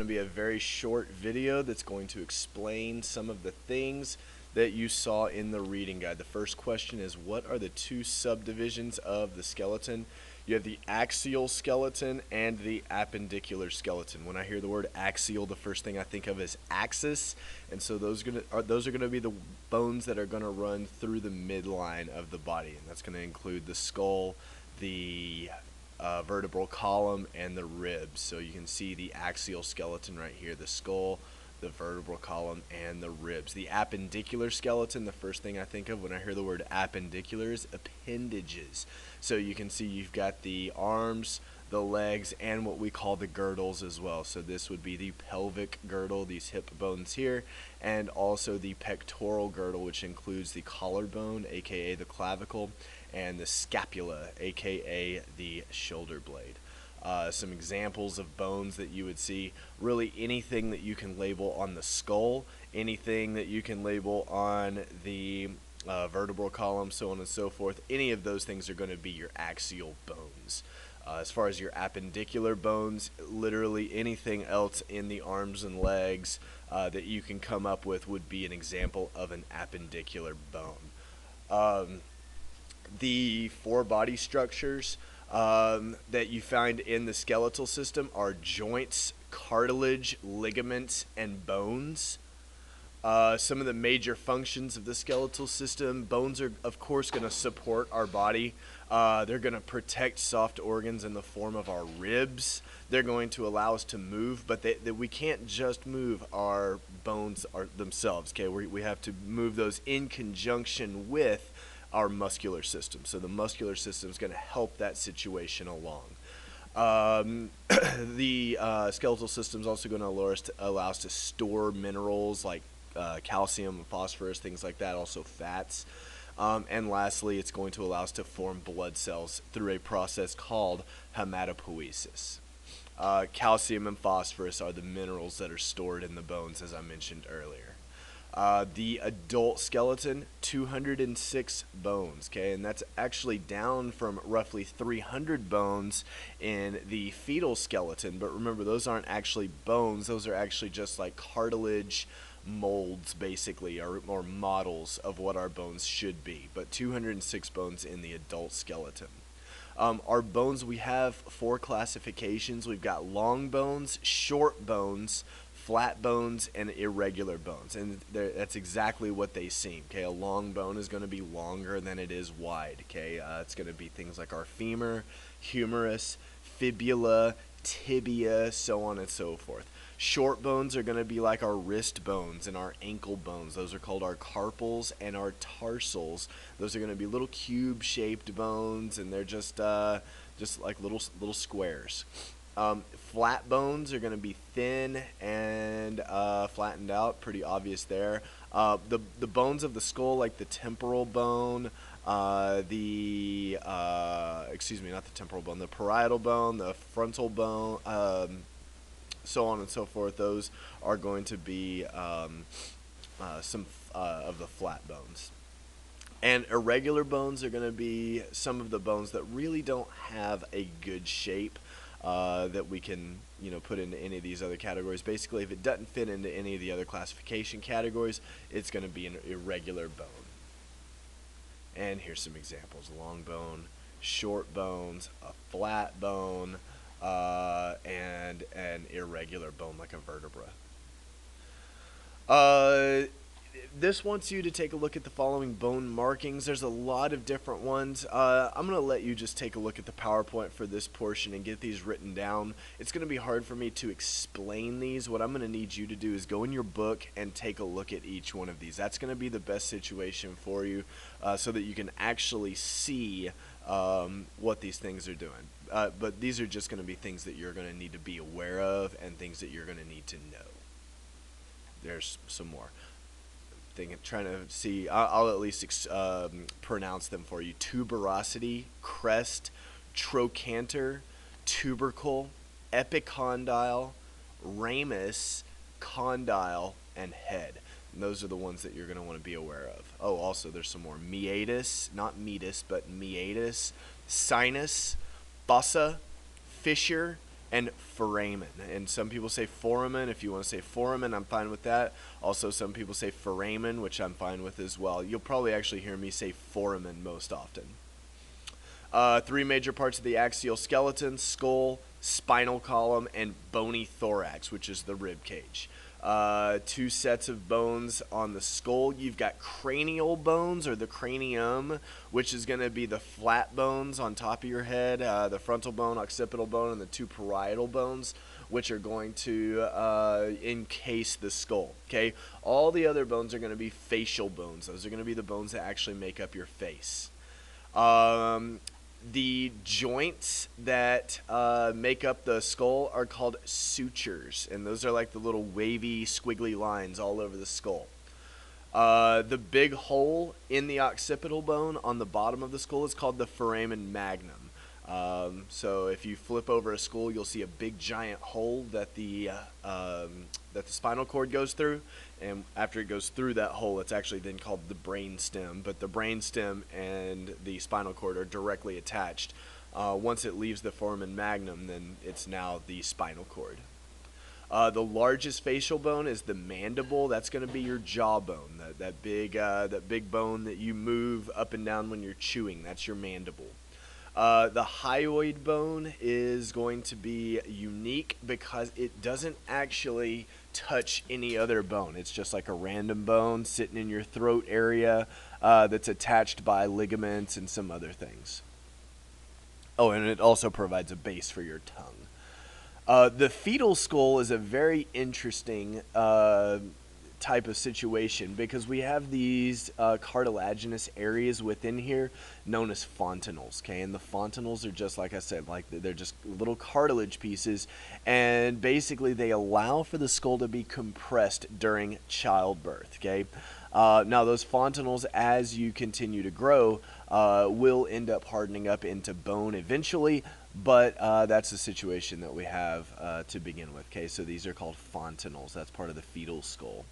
Going to be a very short video that's going to explain some of the things that you saw in the reading guide. The first question is, what are the two subdivisions of the skeleton? You have the axial skeleton and the appendicular skeleton. When I hear the word axial, the first thing I think of is axis, and so those are going to be the bones that are going to run through the midline of the body, and that's going to include the skull, the vertebral column, and the ribs. So you can see the axial skeleton right here, the skull, the vertebral column, and the ribs. The appendicular skeleton, the first thing I think of when I hear the word appendicular is appendages. So you can see you've got the arms, the legs, and what we call the girdles as well. So this would be the pelvic girdle, these hip bones here, and also the pectoral girdle, which includes the collarbone, aka the clavicle, and the scapula, aka the shoulder blade. Some examples of bones that you would see: really anything that you can label on the skull, anything that you can label on the vertebral column, so on and so forth. Any of those things are going to be your axial bones. As far as your appendicular bones, literally anything else in the arms and legs that you can come up with would be an example of an appendicular bone. The four body structures that you find in the skeletal system are joints, cartilage, ligaments, and bones. Some of the major functions of the skeletal system: bones are, of course, going to support our body. They're going to protect soft organs in the form of our ribs. They're going to allow us to move, but we can't just move our bones themselves. Okay, we have to move those in conjunction with our muscular system. So the muscular system is going to help that situation along. The skeletal system is also going to allow us to store minerals like calcium and phosphorus, things like that, also fats. And lastly, it's going to allow us to form blood cells through a process called hematopoiesis. Calcium and phosphorus are the minerals that are stored in the bones, as I mentioned earlier. The adult skeleton, 206 bones, okay, and that's actually down from roughly 300 bones in the fetal skeleton. But remember, those aren't actually bones; those are actually just like cartilage molds, basically, or models of what our bones should be. But 206 bones in the adult skeleton. Our bones, we have four classifications. We've got long bones, short bones, flat bones, and irregular bones, and that's exactly what they seem. Okay, a long bone is going to be longer than it is wide. Okay, it's going to be things like our femur, humerus, fibula, tibia, so on and so forth. Short bones are going to be like our wrist bones and our ankle bones. Those are called our carpals and our tarsals. Those are going to be little cube-shaped bones, and they're just like little squares. Flat bones are going to be thin and flattened out, pretty obvious there. The bones of the skull, like the temporal bone, excuse me, not the temporal bone, the parietal bone, the frontal bone, so on and so forth, those are going to be some of the flat bones. And irregular bones are going to be some of the bones that really don't have a good shape that we can, put into any of these other categories. Basically, if it doesn't fit into any of the other classification categories, it's going to be an irregular bone. And here's some examples: long bone, short bones, a flat bone, and an irregular bone like a vertebra. This wants you to take a look at the following bone markings. There's a lot of different ones. I'm going to let you just take a look at the PowerPoint for this portion and get these written down. It's going to be hard for me to explain these. What I'm going to need you to do is go in your book and take a look at each one of these. That's going to be the best situation for you, so that you can actually see what these things are doing. But these are just going to be things that you're going to need to be aware of and things that you're going to need to know. There's some more. Trying to see, I'll at least pronounce them for you: tuberosity, crest, trochanter, tubercle, epicondyle, ramus, condyle, and head. And those are the ones that you're going to want to be aware of. Oh, also there's some more: meatus, not meatus, but meatus, sinus, fossa, fissure, and foramen. And some people say foramen. If you want to say foramen, I'm fine with that. Also, some people say foramen, which I'm fine with as well. You'll probably actually hear me say foramen most often. Three major parts of the axial skeleton: skull, spinal column, and bony thorax, which is the rib cage. Two sets of bones on the skull. You've got cranial bones, or the cranium, which is going to be the flat bones on top of your head, the frontal bone, occipital bone, and the two parietal bones, which are going to encase the skull. Okay, all the other bones are going to be facial bones. Those are going to be the bones that actually make up your face. The joints that make up the skull are called sutures, and those are like the little wavy, squiggly lines all over the skull. The big hole in the occipital bone on the bottom of the skull is called the foramen magnum. So if you flip over a skull, you'll see a big giant hole that the spinal cord goes through, and after it goes through that hole, it's actually then called the brain stem. But the brain stem and the spinal cord are directly attached. Once it leaves the foramen magnum, then it's now the spinal cord. The largest facial bone is the mandible. That's going to be your jawbone, that big bone that you move up and down when you're chewing. That's your mandible. The hyoid bone is going to be unique because it doesn't actually touch any other bone. It's just like a random bone sitting in your throat area that's attached by ligaments and some other things. Oh, and it also provides a base for your tongue. The fetal skull is a very interesting type of situation because we have these cartilaginous areas within here known as fontanelles. Okay, and the fontanelles are just like I said, like they're just little cartilage pieces, and basically they allow for the skull to be compressed during childbirth. Okay, now those fontanelles, as you continue to grow, will end up hardening up into bone eventually, but that's the situation that we have to begin with. Okay, so these are called fontanelles. That's part of the fetal skull.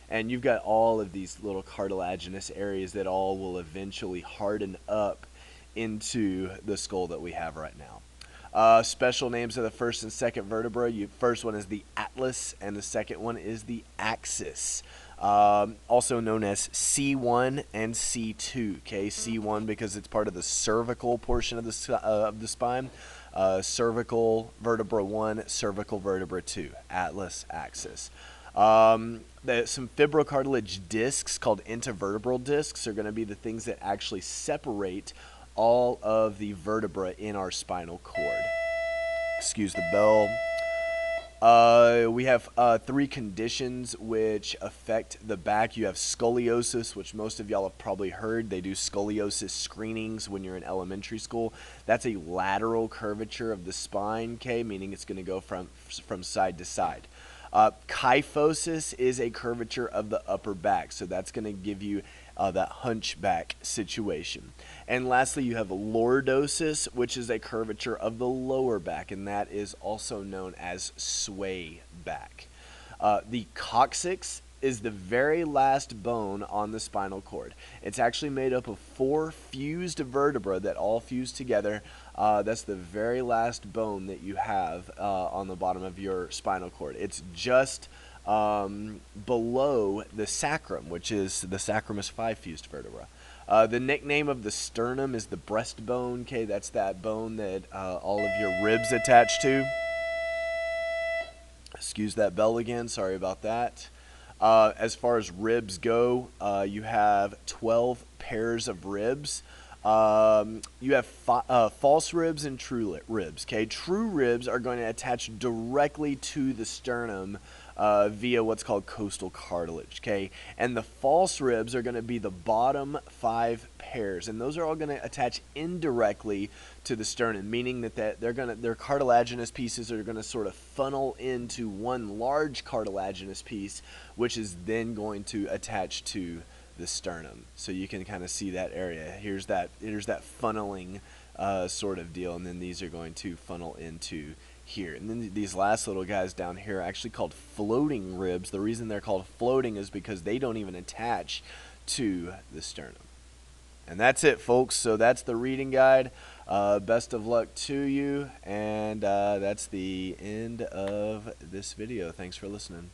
And you've got all of these little cartilaginous areas that all will eventually harden up into the skull that we have right now. Special names of the first and second vertebra. First one is the atlas, and the second one is the axis. Also known as C1 and C2. Okay, C1 because it's part of the cervical portion of the spine. Cervical vertebra 1, cervical vertebra 2. Atlas, axis. Some fibrocartilage discs called intervertebral discs are going to be the things that actually separate all of the vertebra in our spinal cord. Excuse the bell. We have three conditions which affect the back. You have scoliosis, which most of y'all have probably heard. They do scoliosis screenings when you're in elementary school. That's a lateral curvature of the spine, okay, meaning it's going to go from side to side. Kyphosis is a curvature of the upper back, so that's going to give you that hunchback situation. And lastly, you have lordosis, which is a curvature of the lower back, and that is also known as sway back. The coccyx is the very last bone on the spinal cord. It's actually made up of 4 fused vertebrae that all fuse together. That's the very last bone that you have on the bottom of your spinal cord. It's just below the sacrum, which is the sacrum is 5 fused vertebra. The nickname of the sternum is the breastbone. Okay, that's that bone that all of your ribs attach to. Excuse that bell again. Sorry about that. As far as ribs go, you have 12 pairs of ribs. You have false ribs and true ribs. Okay, true ribs are going to attach directly to the sternum via what's called costal cartilage. Okay, and the false ribs are going to be the bottom 5 pairs, and those are all going to attach indirectly to the sternum, meaning that their cartilaginous pieces are going to sort of funnel into one large cartilaginous piece, which is then going to attach to the sternum. So you can kind of see that area. Here's that funneling sort of deal, and then these are going to funnel into here. And then these last little guys down here are actually called floating ribs. The reason they're called floating is because they don't even attach to the sternum. And that's it, folks. So that's the reading guide. Best of luck to you. And that's the end of this video. Thanks for listening.